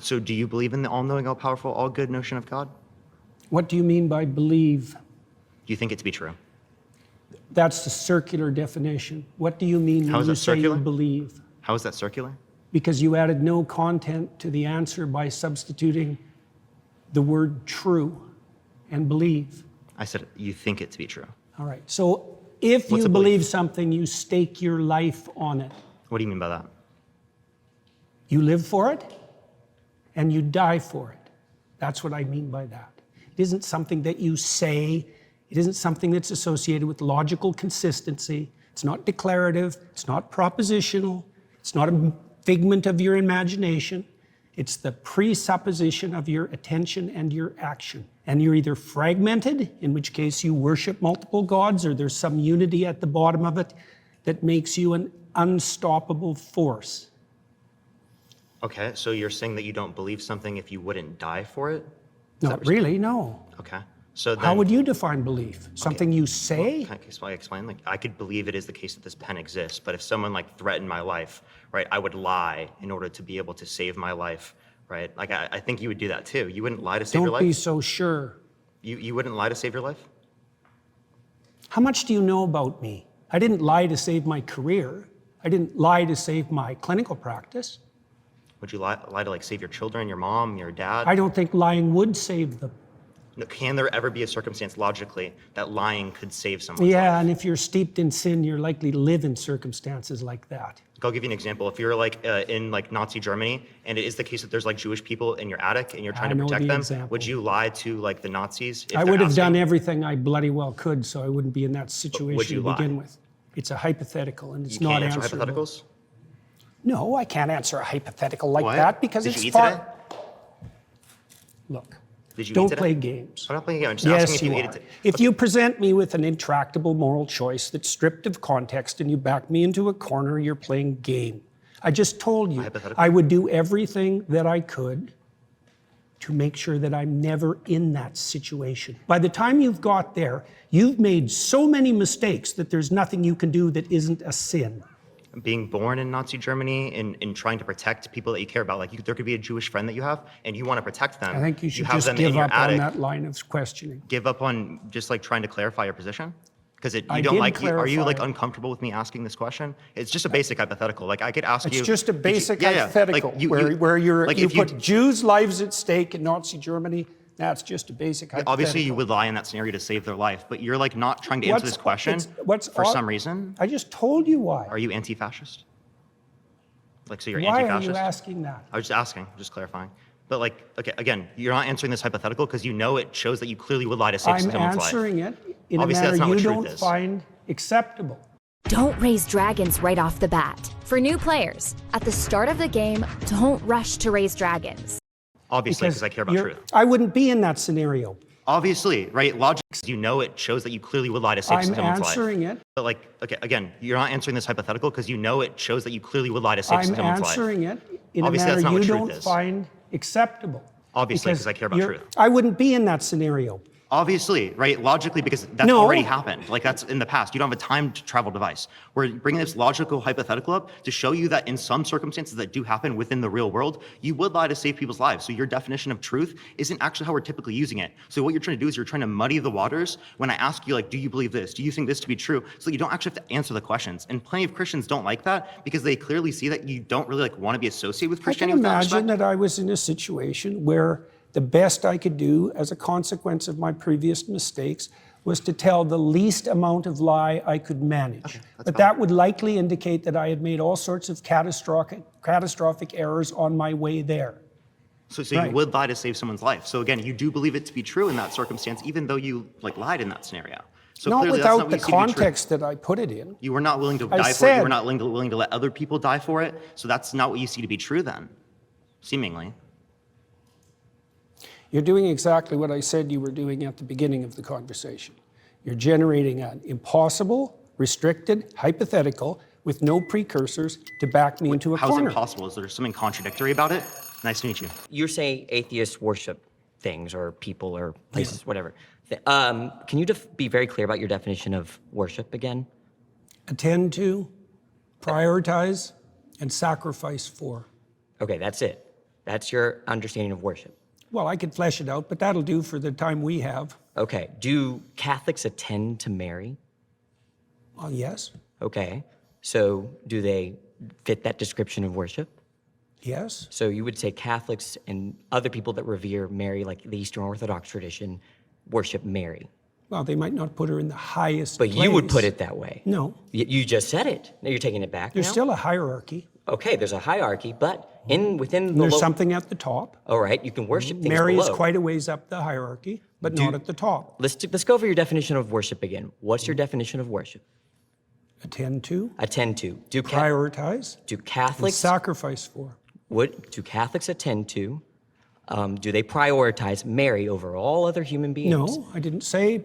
So do you believe in the all-knowing, all-powerful, all-good notion of God? What do you mean by believe? Do you think it to be true? That's the circular definition. What do you mean when you say you believe? How is that circular? Because you added no content to the answer by substituting the word true and believe. I said you think it to be true. All right. So if you believe something, you stake your life on it. What do you mean by that? You live for it and you die for it. That's what I mean by that. It isn't something that you say. It isn't something that's associated with logical consistency. It's not declarative. It's not propositional. It's not a figment of your imagination. It's the presupposition of your attention and your action. And you're either fragmented, in which case you worship multiple gods, or there's some unity at the bottom of it that makes you an unstoppable force. Okay, so you're saying that you don't believe something if you wouldn't die for it? Not really, no. Okay. So then, how would you define belief? Something you say? Well, can I explain? Like, I could believe it is the case that this pen exists, but if someone like threatened my life, right, I would lie in order to be able to save my life, right? Like, I think you would do that too. You wouldn't lie to save your life? Don't be so sure. You wouldn't lie to save your life? How much do you know about me? I didn't lie to save my career. I didn't lie to save my clinical practice. Would you lie to like save your children, your mom, your dad? I don't think lying would save them. Can there ever be a circumstance logically that lying could save someone's life? Yeah, and if you're steeped in sin, you're likely to live in circumstances like that. I'll give you an example. If you're like in like Nazi Germany, and it is the case that there's like Jewish people in your attic and you're trying to protect them, would you lie to like the Nazis? I would have done everything I bloody well could, so I wouldn't be in that situation to begin with. It's a hypothetical, and it's not answerable. You can't answer hypotheticals? No, I can't answer a hypothetical like that because it's far. Look. Don't play games. I'm not playing games. I'm just asking if you ate it today. If you present me with an intractable moral choice that's stripped of context and you back me into a corner, you're playing game. I just told you I would do everything that I could to make sure that I'm never in that situation. By the time you've got there, you've made so many mistakes that there's nothing you can do that isn't a sin. Being born in Nazi Germany and trying to protect people that you care about, like there could be a Jewish friend that you have and you want to protect them. I think you should just give up on that line of questioning. Give up on just like trying to clarify your position? Because you don't like, are you like uncomfortable with me asking this question? It's just a basic hypothetical. Like I could ask you. It's just a basic hypothetical where you put Jews' lives at stake in Nazi Germany. That's just a basic hypothetical. Obviously, you would lie in that scenario to save their life, but you're like not trying to answer this question for some reason. I just told you why. Are you anti-fascist? Like, so you're anti-fascist? Why are you asking that? I was just asking, just clarifying. But like, okay, again, you're not answering this hypothetical because you know it shows that you clearly would lie to save someone's life. I'm answering it in a manner you don't find acceptable. Don't raise dragons right off the bat. For new players, at the start of the game, don't rush to raise dragons. Obviously, because I care about truth. I wouldn't be in that scenario. Obviously, right? Logic, you know it shows that you clearly would lie to save someone's life. I'm answering it. But like, okay, again, you're not answering this hypothetical because you know it shows that you clearly would lie to save someone's life. I'm answering it in a manner you don't find acceptable. Obviously, because I care about truth. I wouldn't be in that scenario. Obviously, right? Logically, because that's already happened. Like that's in the past. You don't have a time travel device. We're bringing this logical hypothetical up to show you that in some circumstances that do happen within the real world, you would lie to save people's lives. So your definition of truth isn't actually how we're typically using it. So what you're trying to do is you're trying to muddy the waters when I ask you, like, do you believe this? Do you think this to be true? So you don't actually have to answer the questions. And plenty of Christians don't like that because they clearly see that you don't really like want to be associated with Christianity. I can imagine that I was in a situation where the best I could do as a consequence of my previous mistakes was to tell the least amount of lie I could manage. But that would likely indicate that I had made all sorts of catastrophic errors on my way there. So you would lie to save someone's life. So again, you do believe it to be true in that circumstance, even though you like lied in that scenario. So not without the context that I put it in. You were not willing to die for it. You were not willing to let other people die for it. So that's not what you see to be true then, seemingly. You're doing exactly what I said you were doing at the beginning of the conversation. You're generating an impossible, restricted, hypothetical with no precursors to back me into a corner. How is it possible? Is there something contradictory about it? Nice to meet you. You're saying atheists worship things or people or places, whatever. Can you be very clear about your definition of worship again? Attend to, prioritize, and sacrifice for. Okay, that's it. That's your understanding of worship. Well, I could flesh it out, but that'll do for the time we have. Okay. Do Catholics attend to Mary? Well, yes, Okay. So do they fit that description of worship? yes. So you would say Catholics and other people that revere Mary, like the Eastern Orthodox tradition, worship Mary. Well, they might not put her in the highest But place. you would put it that way. No, You just said it. Now you're taking it back. there's now? still a hierarchy. Okay, there's a hierarchy, but within the There's something at the top. All right, you can worship things Mary below. is quite a ways up the hierarchy, but not at the top. Let's go over your definition of worship again. What's your definition of worship? Attend to, Attend to. Do prioritize, and Catholics sacrifice for. do Catholics attend to? Do they prioritize Mary over all other human beings? No, I didn't say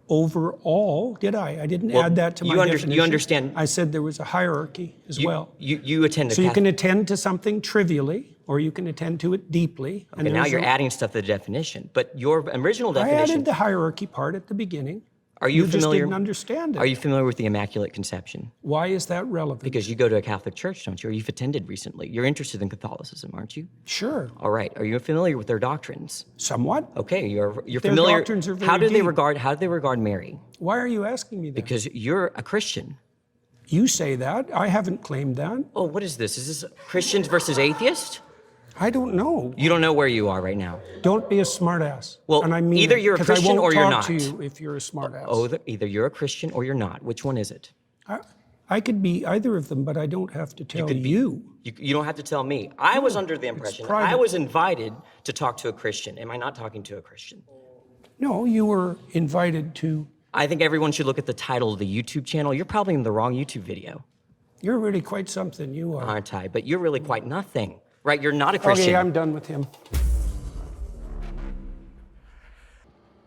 overall, did I? I didn't Well, add that to my you definition. understand- I said there was a hierarchy as well. You attend to So you can Catholic. attend to something trivially, or you can attend to it deeply. And now there's you're a- adding stuff to the definition. But your original I definition. added the hierarchy part at the beginning. Are you just familiar? didn't understand it. Are you familiar with the Immaculate Conception? Why is that relevant? Because you go to a Catholic church, don't you? Or you've attended recently. You're interested in Catholicism, aren't you? Sure, All right. Are you familiar with their doctrines? somewhat. Okay, you're Their familiar. doctrines are very how do they deep. regard Mary? Why are you asking me that? Because you're a Christian. You say that. I haven't claimed that. Oh, what is this? Is this Christians versus atheists? I don't know. You don't know where you are right now. Don't be a smartass. Well, and I mean either it, you're a 'cause I Christian won't or you're talk not. to you if you're a smartass. Oh, either you're a Christian or you're not. Which one is it? I could be either of them, but I don't have to tell could be- you. You don't have to tell me. I was under the impression I private. was invited to talk to a Christian. Am I not talking to a Christian? No, you were invited to. I think everyone should look at the title of the YouTube channel. You're probably in the wrong YouTube video, You're really quite something. You are. aren't I? But you're really quite nothing, right? You're not a Christian. Okay, I'm done with him.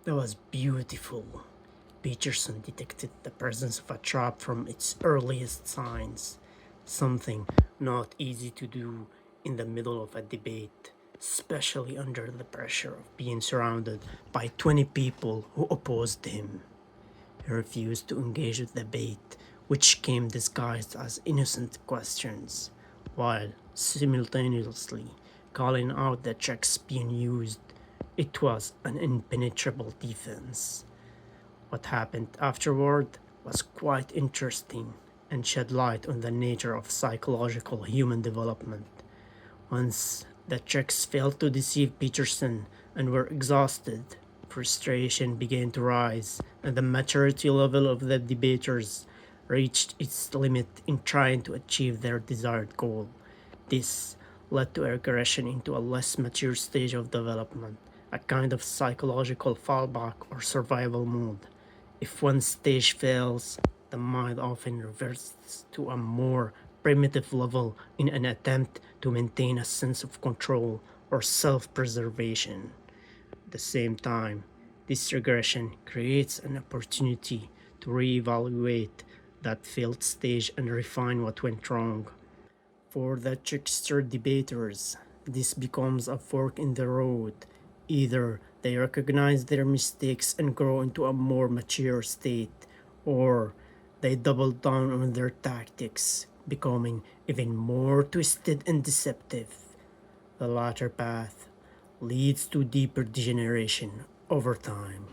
That was beautiful. Peterson detected the presence of a trap from its earliest signs, something not easy to do in the middle of a debate, especially under the pressure of being surrounded by 20 people who opposed him. He refused to engage with debate, which came disguised as innocent questions, while simultaneously calling out the checks being used. It was an impenetrable defense. What happened afterward was quite interesting and shed light on the nature of psychological human development. Once the checks failed to deceive Peterson and were exhausted, frustration began to rise, and the maturity level of the debaters reached its limit in trying to achieve their desired goal. This led to regression into a less mature stage of development, a kind of psychological fallback or survival mode. If one stage fails, the mind often reverts to a more primitive level in an attempt to maintain a sense of control or self-preservation. At the same time, this regression creates an opportunity to reevaluate that failed stage and refine what went wrong. For the trickster debaters, this becomes a fork in the road. Either they recognize their mistakes and grow into a more mature state, or they double down on their tactics, becoming even more twisted and deceptive. The latter path leads to deeper degeneration over time.